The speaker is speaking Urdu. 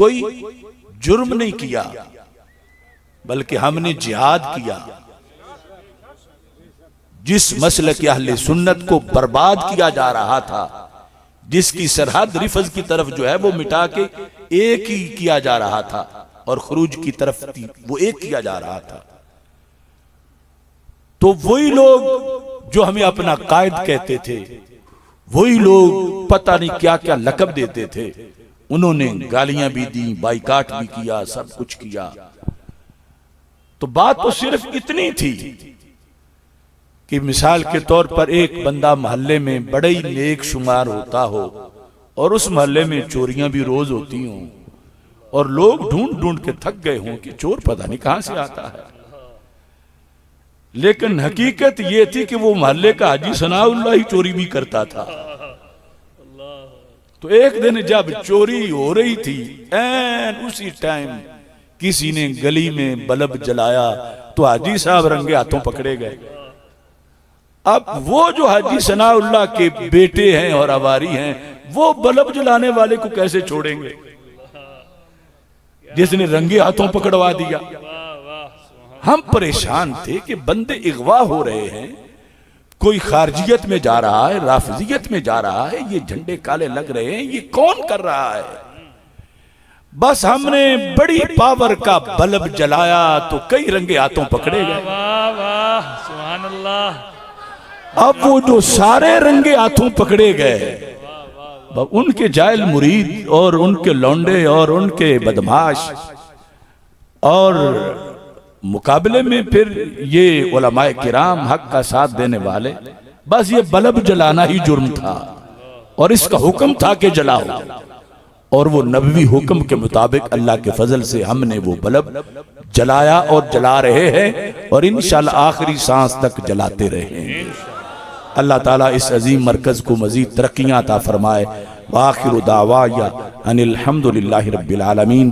کوئی جرم نہیں کیا، بلکہ ہم نے جہاد کیا۔ جس مسلک اہل سنت کو برباد کیا جا رہا تھا، جس کی سرحد رفض کی طرف جو ہے وہ مٹا کے ایک ہی کیا جا رہا تھا، اور خروج کی طرف وہ ایک کیا جا رہا تھا، تو وہی لوگ جو ہمیں اپنا قائد کہتے تھے، وہی لوگ پتہ نہیں کیا کیا لقب دیتے تھے، انہوں نے گالیاں بھی دیں، بائیکاٹ بھی کیا، سب کچھ کیا۔ تو بات تو صرف اتنی تھی کہ مثال کے طور پر ایک بندہ محلے میں بڑے ہی نیک شمار ہوتا ہو، اور اس محلے میں چوریاں بھی روز ہوتی ہوں، اور لوگ ڈھونڈ ڈھونڈ کے تھک گئے ہوں کہ چور پتہ نہیں کہاں سے آتا ہے، لیکن حقیقت یہ تھی کہ وہ محلے کا حاجی ثناء اللہ ہی چوری بھی کرتا تھا۔ تو ایک دن جب چوری ہو رہی تھی، این اسی ٹائم کسی نے گلی میں بلب جلایا تو حاجی صاحب رنگے ہاتھوں پکڑے گئے۔ اب وہ جو حاجی ثناء اللہ کے بیٹے ہیں اور اواری ہیں، وہ بلب جلانے والے کو کیسے چھوڑیں گے جس نے رنگے ہاتھوں پکڑوا دیا؟ ہم پریشان تھے کہ بندے اغوا ہو رہے ہیں، کوئی خارجیت میں جا رہا ہے، رافضیت میں جا رہا ہے، یہ جھنڈے کالے لگ رہے ہیں، یہ کون کر رہا ہے؟ بس ہم نے بڑی پاور کا بلب جلایا تو کئی رنگے ہاتھوں پکڑے گئے۔ واہ واہ سبحان اللہ۔ اب وہ جو سارے رنگے ہاتھوں پکڑے گئے، ان کے جاہل مرید اور ان کے لونڈے اور ان کے بدماش، اور مقابلے میں پھر یہ علماء کرام حق کا ساتھ دینے والے، بس یہ بلب جلانا ہی جرم تھا، اور اس کا حکم تھا کہ جلاؤ، اور وہ نبوی حکم کے مطابق اللہ کے فضل سے ہم نے وہ بلب جلایا اور جلا رہے ہیں، اور انشاءاللہ آخری سانس تک جلاتے رہیں گے۔ اللہ تعالیٰ اس عظیم مرکز کو مزید ترقیاں عطا فرمائے۔ وآخر دعوایا ان الحمدللہ رب العالمین۔